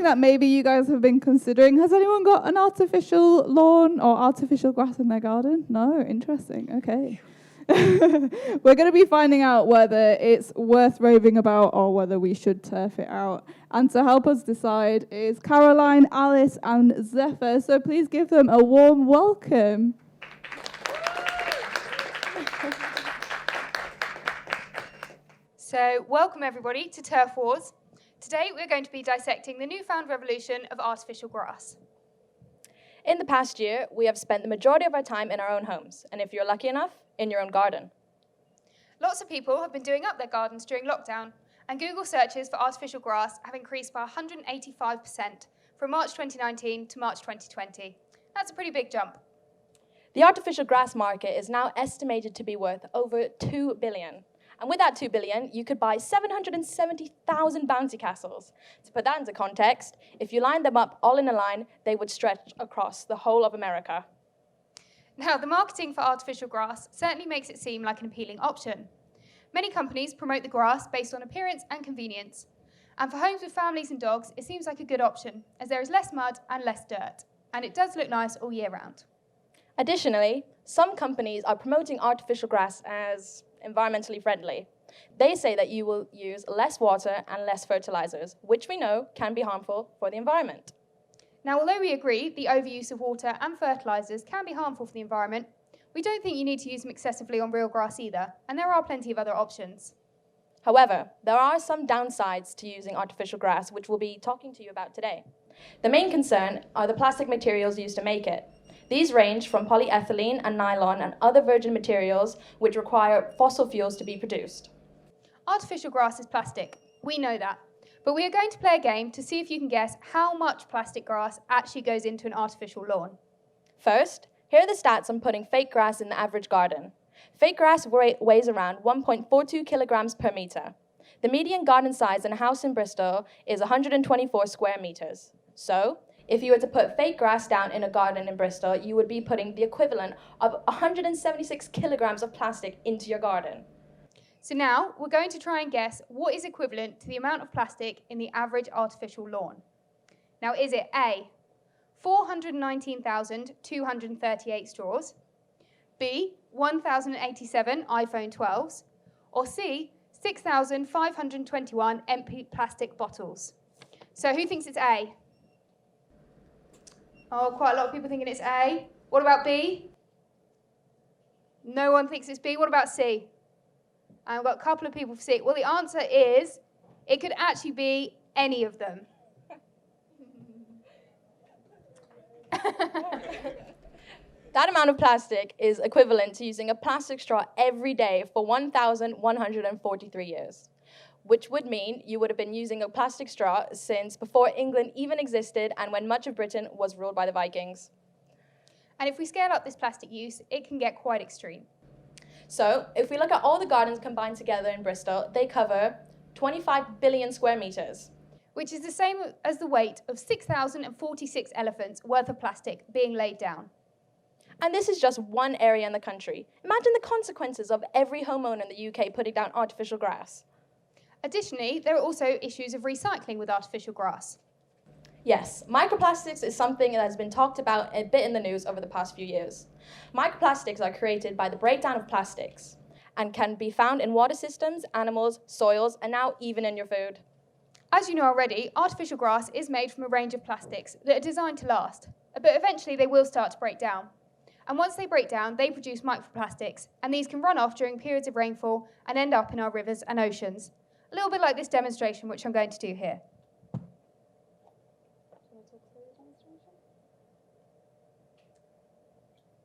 that maybe you guys have been considering. Has anyone got an artificial lawn or artificial grass in their garden? No? Interesting. Okay. We're going to be finding out whether it's worth raving about or whether we should turf it out. And to help us decide is Caroline, Alice, and Zephyr. So please give them a warm welcome. So, welcome everybody to Turf Wars. Today we're going to be dissecting the newfound revolution of artificial grass. In the past year, we have spent the majority of our time in our own homes, and if you're lucky enough, in your own garden. Lots of people have been doing up their gardens during lockdown, and Google searches for artificial grass have increased by 185% from March 2019 to March 2020. That's a pretty big jump. The artificial grass market is now estimated to be worth over $2 billion. And with that $2 billion, you could buy 770,000 bouncy castles. To put that into context, if you lined them up all in a line, they would stretch across the whole of America. Now, the marketing for artificial grass certainly makes it seem like an appealing option. Many companies promote the grass based on appearance and convenience. And for homes with families and dogs, it seems like a good option, as there is less mud and less dirt. And it does look nice all year round. Additionally, some companies are promoting artificial grass as environmentally friendly. They say that you will use less water and less fertilizers, which we know can be harmful for the environment. Now, although we agree the overuse of water and fertilizers can be harmful for the environment, we don't think you need to use them excessively on real grass either, and there are plenty of other options. However, there are some downsides to using artificial grass, which we'll be talking to you about today. The main concern are the plastic materials used to make it. These range from polyethylene and nylon and other virgin materials which require fossil fuels to be produced. Artificial grass is plastic. We know that. But we are going to play a game to see if you can guess how much plastic grass actually goes into an artificial lawn. First, here are the stats on putting fake grass in the average garden. Fake grass weighs around 1.42 kilograms per meter. The median garden size in a house in Bristol is 124 square meters. So, if you were to put fake grass down in a garden in Bristol, you would be putting the equivalent of 176 kilograms of plastic into your garden. So now, we're going to try and guess what is equivalent to the amount of plastic in the average artificial lawn. Now, is it A, 419,238 straws, B, 1,087 iPhone 12s, or C, 6,521 empty plastic bottles? So who thinks it's A? Oh, quite a lot of people thinking it's A. What about B? No one thinks it's B. What about C? And we've got a couple of people for C. Well, the answer is it could actually be any of them. That amount of plastic is equivalent to using a plastic straw every day for 1,143 years, which would mean you would have been using a plastic straw since before England even existed and when much of Britain was ruled by the Vikings. And if we scale up this plastic use, it can get quite extreme. So, if we look at all the gardens combined together in Bristol, they cover 25 billion square meters. Which is the same as the weight of 6,046 elephants worth of plastic being laid down. And this is just one area in the country. Imagine the consequences of every homeowner in the UK putting down artificial grass. Additionally, there are also issues of recycling with artificial grass. Yes, microplastics is something that has been talked about a bit in the news over the past few years. Microplastics are created by the breakdown of plastics and can be found in water systems, animals, soils, and now even in your food. As you know already, artificial grass is made from a range of plastics that are designed to last, but eventually they will start to break down. And once they break down, they produce microplastics, and these can run off during periods of rainfall and end up in our rivers and oceans. A little bit like this demonstration, which I'm going to do here.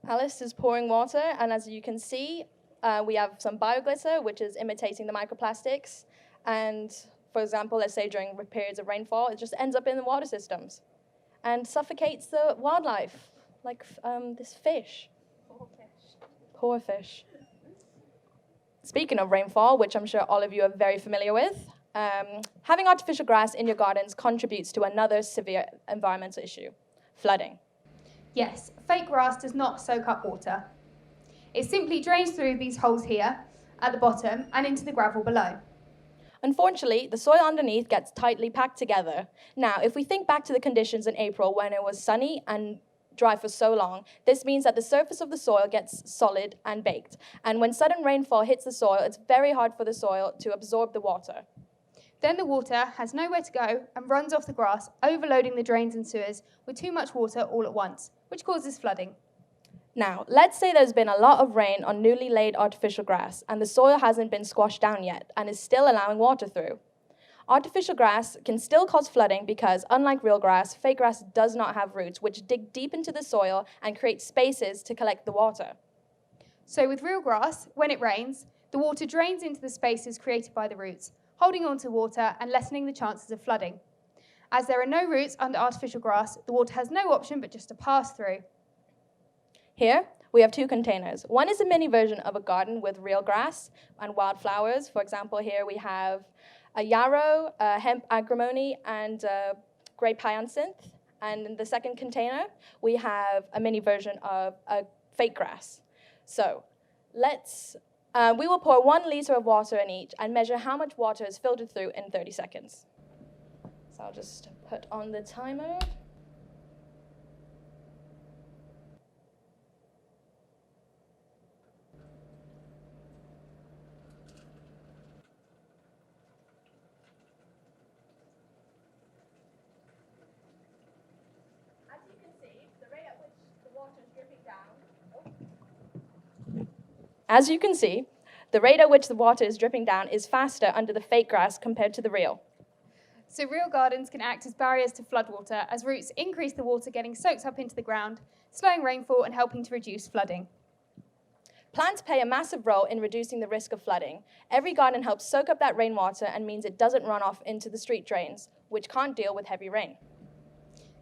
Alice is pouring water, and as you can see, we have some bioglitter, which is imitating the microplastics. And for example, let's say during periods of rainfall, it just ends up in the water systems and suffocates the wildlife, like this fish. Poor fish. Speaking of rainfall, which I'm sure all of you are very familiar with, having artificial grass in your gardens contributes to another severe environmental issue, flooding. Yes, fake grass does not soak up water. It simply drains through these holes here at the bottom and into the gravel below. Unfortunately, the soil underneath gets tightly packed together. Now, if we think back to the conditions in April when it was sunny and dry for so long, this means that the surface of the soil gets solid and baked. And when sudden rainfall hits the soil, it's very hard for the soil to absorb the water. Then the water has nowhere to go and runs off the grass, overloading the drains and sewers with too much water all at once, which causes flooding. Now, let's say there's been a lot of rain on newly laid artificial grass, and the soil hasn't been squashed down yet and is still allowing water through. Artificial grass can still cause flooding because, unlike real grass, fake grass does not have roots, which dig deep into the soil and create spaces to collect the water. So with real grass, when it rains, the water drains into the spaces created by the roots, holding on to water and lessening the chances of flooding. As there are no roots under artificial grass, the water has no option but just to pass through. Here, we have two containers. One is a mini version of a garden with real grass and wildflowers. For example, here we have a yarrow, a hemp agrimony, and a grape hyacinth. And in the second container, we have a mini version of a fake grass. So we will pour 1 liter of water in each and measure how much water is filtered through in 30 seconds. So I'll just put on the timer. As you can see, the rate at which the water is dripping down is faster under the fake grass compared to the real. So real gardens can act as barriers to floodwater as roots increase the water getting soaked up into the ground, slowing rainfall and helping to reduce flooding. Plants play a massive role in reducing the risk of flooding. Every garden helps soak up that rainwater and means it doesn't run off into the street drains, which can't deal with heavy rain.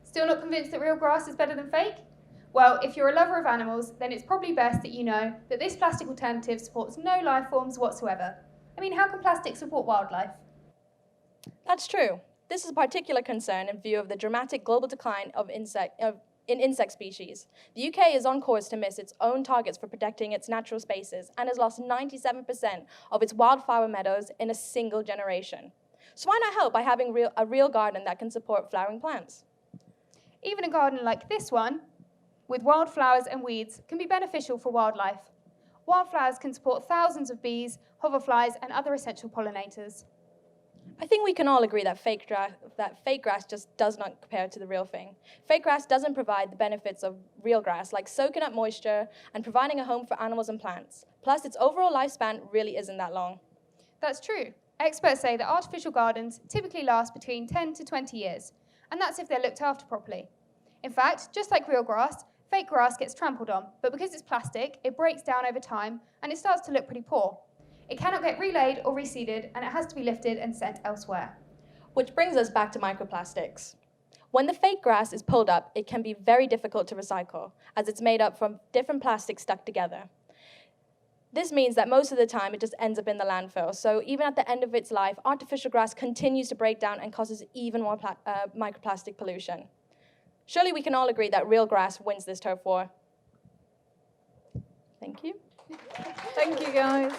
Still not convinced that real grass is better than fake? Well, if you're a lover of animals, then it's probably best that you know that this plastic alternative supports no life forms whatsoever. I mean, how can plastic support wildlife? That's true. This is a particular concern in view of the dramatic global decline in insect species. The UK is on course to miss its own targets for protecting its natural spaces and has lost 97% of its wildflower meadows in a single generation. So why not help by having a real garden that can support flowering plants? Even a garden like this one, with wildflowers and weeds, can be beneficial for wildlife. Wildflowers can support thousands of bees, hoverflies, and other essential pollinators. I think we can all agree that fake grass just does not compare to the real thing. Fake grass doesn't provide the benefits of real grass, like soaking up moisture and providing a home for animals and plants. Plus, its overall lifespan really isn't that long. That's true. Experts say that artificial gardens typically last between 10 to 20 years, and that's if they're looked after properly. In fact, just like real grass, fake grass gets trampled on, but because it's plastic, it breaks down over time and it starts to look pretty poor. It cannot get relaid or reseeded, and it has to be lifted and sent elsewhere. Which brings us back to microplastics. When the fake grass is pulled up, it can be very difficult to recycle, as it's made up from different plastics stuck together. This means that most of the time it just ends up in the landfill. So even at the end of its life, artificial grass continues to break down and causes even more microplastic pollution. Surely we can all agree that real grass wins this turf war. Thank you. Thank you, guys.